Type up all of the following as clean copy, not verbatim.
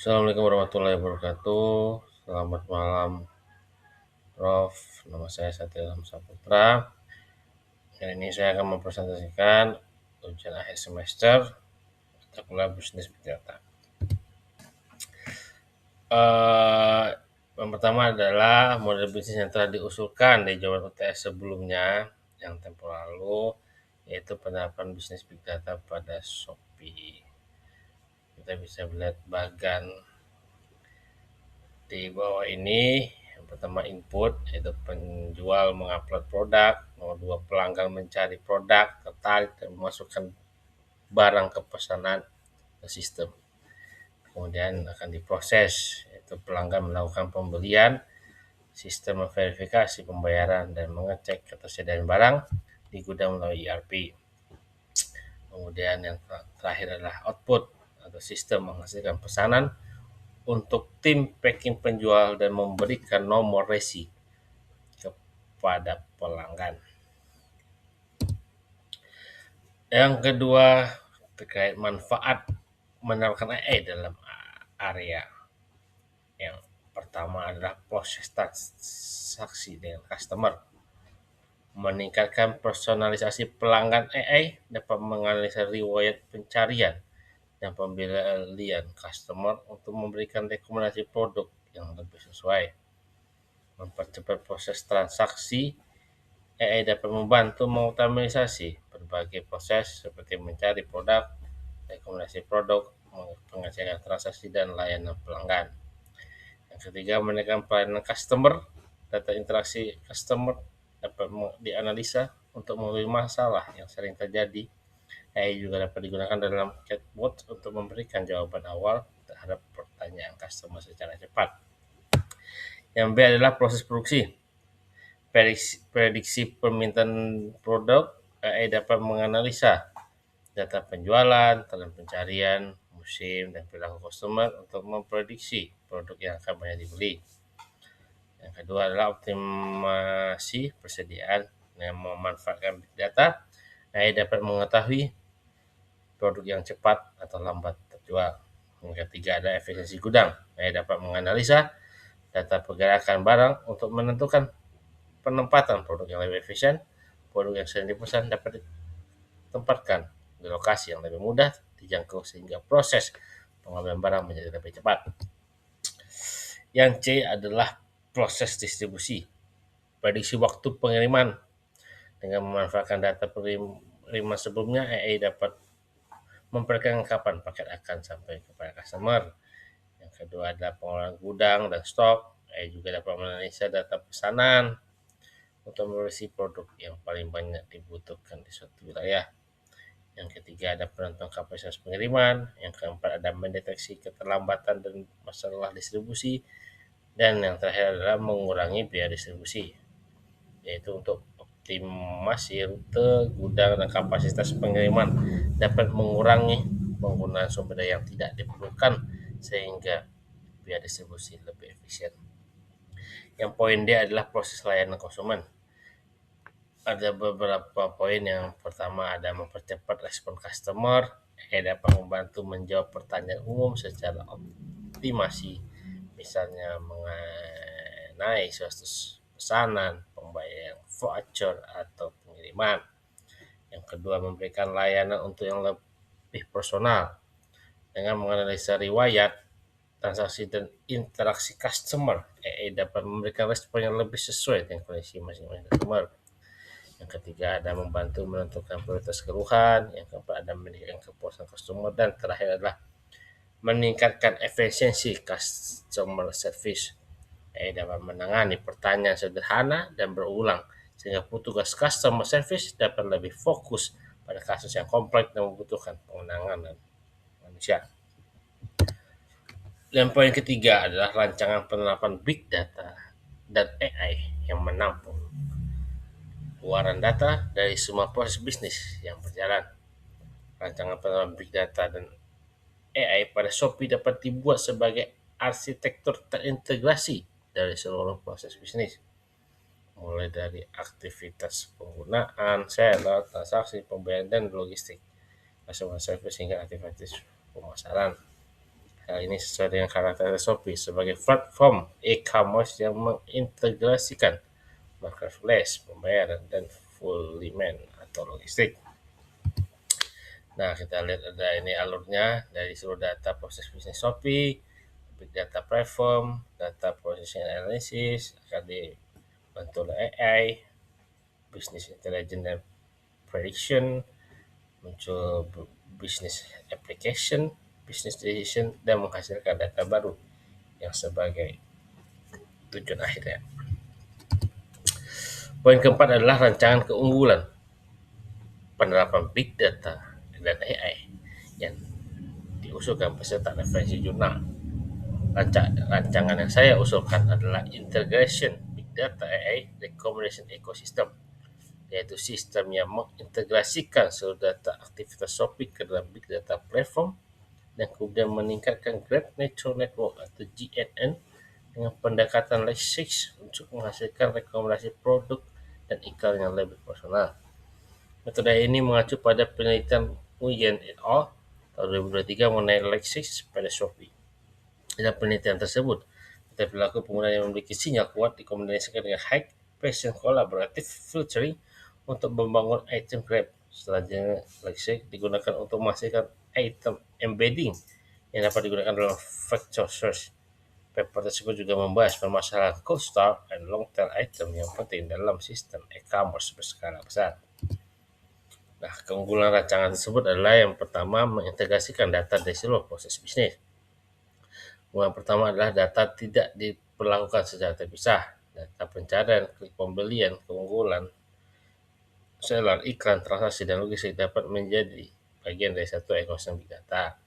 Assalamualaikum warahmatullahi wabarakatuh. Selamat malam, Prof. Nama saya Satya Saputra. Kali ini saya akan mempresentasikan ujian akhir semester mata kuliah bisnis big data. Yang pertama adalah model bisnis yang telah diusulkan di jawaban UTS sebelumnya yang tempoh lalu, yaitu penerapan bisnis big data pada Shopee. Kita bisa melihat bagan di bawah ini. Yang pertama input, yaitu penjual mengupload produk. Nomor 2, pelanggan mencari produk, tertarik dan memasukkan barang ke pesanan ke sistem. Kemudian akan diproses, yaitu pelanggan melakukan pembelian, sistem memverifikasi pembayaran dan mengecek ketersediaan barang di gudang melalui ERP. Kemudian yang terakhir adalah output atau sistem menghasilkan pesanan untuk tim packing penjual dan memberikan nomor resi kepada pelanggan. Yang kedua, terkait manfaat menerapkan AI dalam area. Yang pertama adalah proses transaksi dengan customer. Meningkatkan personalisasi pelanggan. AI dapat menganalisa riwayat pencarian dan pembelian customer untuk memberikan rekomendasi produk yang lebih sesuai. Mempercepat proses transaksi. AI dapat membantu mengoptimalisasi berbagai proses seperti mencari produk, rekomendasi produk, pengecekan transaksi, dan layanan pelanggan. Yang ketiga, menekan pelayanan customer. Data interaksi customer dapat dianalisa untuk mengetahui masalah yang sering terjadi. AI juga dapat digunakan dalam chatbot untuk memberikan jawaban awal terhadap pertanyaan customer secara cepat. Yang B adalah proses produksi. Prediksi permintaan produk. AI dapat menganalisa data penjualan, tren pencarian, musim, dan perilaku customer untuk memprediksi produk yang akan banyak dibeli. Yang kedua adalah optimasi persediaan dengan memanfaatkan big data. AI dapat mengetahui produk yang cepat atau lambat terjual. Yang ketiga adalah efisiensi gudang. AI dapat menganalisa data pergerakan barang untuk menentukan penempatan produk yang lebih efisien. Produk yang sering dipesan dapat ditempatkan di lokasi yang lebih mudah dijangkau sehingga proses pengambilan barang menjadi lebih cepat. Yang C adalah proses distribusi. Prediksi waktu pengiriman. Dengan memanfaatkan data pengiriman sebelumnya, AI dapat memperkirakan kapan paket akan sampai kepada customer. Yang kedua adalah pengelolaan gudang dan stok. AI juga dapat menganalisa data pesanan untuk memilih produk yang paling banyak dibutuhkan di suatu wilayah. Yang ketiga ada penentuan kapasitas pengiriman. Yang keempat ada mendeteksi keterlambatan dan masalah distribusi. Dan yang terakhir adalah mengurangi biaya distribusi, yaitu untuk optimasi rute, gudang, dan kapasitas pengiriman dapat mengurangi penggunaan sumber daya yang tidak diperlukan sehingga biaya distribusi lebih efisien. Yang poin D adalah proses layanan konsumen. Ada beberapa poin. Yang pertama ada mempercepat respon customer. Dapat membantu menjawab pertanyaan umum secara optimasi, misalnya mengenai status pesanan, pembayaran voucher, atau pengiriman. Yang kedua, memberikan layanan untuk yang lebih personal dengan menganalisa riwayat transaksi dan interaksi customer. AI dapat memberikan respon yang lebih sesuai dengan kondisi masing-masing customer. Yang ketiga ada membantu menentukan prioritas keluhan. Yang keempat ada meningkatkan kepuasan customer. Dan terakhir adalah meningkatkan efisiensi customer service. AI dapat menangani pertanyaan sederhana dan berulang sehingga petugas customer service dapat lebih fokus pada kasus yang kompleks dan membutuhkan penanganan manusia. Dan poin ketiga adalah rancangan penerapan big data dan AI yang menampung keluaran data dari semua proses bisnis yang berjalan. Rancangan penerapan big data dan AI pada Shopee dapat dibuat sebagai arsitektur terintegrasi dari seluruh proses bisnis, mulai dari aktivitas penggunaan, seller, transaksi, pembayaran, dan logistik, customer service hingga aktivitas pemasaran. Hal ini sesuai dengan karakter Shopee sebagai platform e-commerce yang mengintegrasikan marketplace, pembayaran, dan fulfillment atau logistik. Nah, kita lihat ada ini alurnya dari seluruh data proses bisnis Shopee, big data platform, data processing analysis, akan dibantu oleh AI, business intelligence dan prediction, muncul business application, business decision, dan menghasilkan data baru yang sebagai tujuan akhirnya. Poin keempat adalah rancangan keunggulan penerapan big data dan AI yang diusulkan peserta referensi jurnal. Rancangan yang saya usulkan adalah Integration Big Data AI Recommendation Ecosystem, yaitu sistem yang mengintegrasikan seluruh data aktivitas Shopee ke dalam Big Data Platform dan kemudian meningkatkan Graph Neural Network atau GNN dengan pendekatan Lex6 untuk menghasilkan rekomendasi produk dan iklan yang lebih personal. Metode ini mengacu pada penelitian Nguyen et al. Tahun 2023 mengenai Lex6 pada Shopee. Dalam penelitian tersebut, data perilaku pengguna yang memiliki sinyal kuat dikombinasikan dengan high precision collaborative filtering untuk membangun item grab. Selanjutnya, Lex6 digunakan untuk menghasilkan item embedding yang dapat digunakan dalam vector search. Paper tersebut juga membahas permasalahan cold start dan long tail item yang penting dalam sistem e-commerce berskala besar. Nah, keunggulan rancangan tersebut adalah yang pertama, mengintegrasikan data dari seluruh proses bisnis. Keunggulan pertama adalah data tidak diperlakukan secara terpisah. Data pencarian, klik pembelian, keunggulan, seller, iklan, transaksi, dan logistik dapat menjadi bagian dari satu ekosistem big data.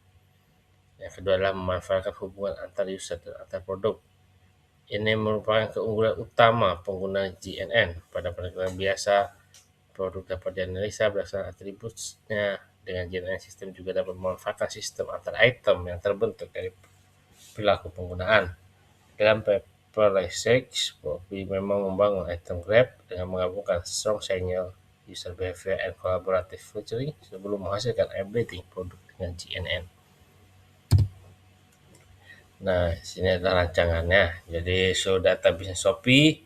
Yang kedua adalah memanfaatkan hubungan antar user dan antar produk. Ini merupakan keunggulan utama pengguna GNN. Pada pendekatan biasa, produk dapat dianalisa berdasarkan atributnya. Dengan GNN, sistem juga dapat memanfaatkan sistem antar item yang terbentuk dari perilaku penggunaan. Dalam paper Lex6, Shopee memang membangun item grab dengan menggabungkan strong signal, user behavior, and collaborative filtering sebelum menghasilkan embedding produk dengan GNN. Nah, sini adalah rancangannya. Jadi, seluruh data bisnis Shopee,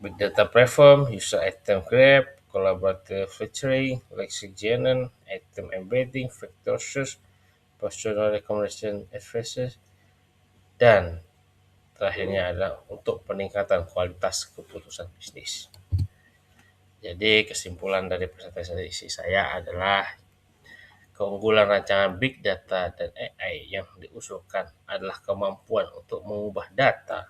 big data platform, user item grab, collaborative filtering, Lex6 GNN, item embedding, vector search, personal recommendation advices, dan terakhirnya adalah untuk peningkatan kualitas keputusan bisnis. Jadi kesimpulan dari presentasi saya adalah keunggulan rancangan Big Data dan AI yang diusulkan adalah kemampuan untuk mengubah data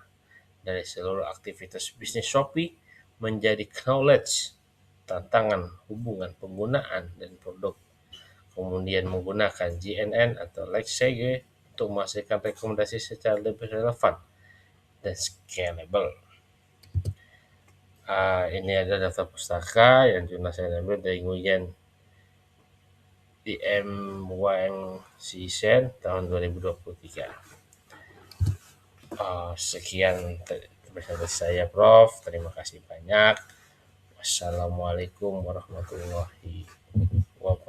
dari seluruh aktivitas bisnis Shopee menjadi knowledge, tantangan, hubungan penggunaan, dan produk. Kemudian menggunakan GNN atau Lex6 untuk menghasilkan rekomendasi secara lebih relevan dan scalable. Ini ada daftar pustaka yang jurnal saya ambil dari Nguyen DM Wang Sisen tahun 2023. Sekian presentasi saya, Prof. Terima kasih banyak. Wassalamualaikum warahmatullahi wabarakatuh.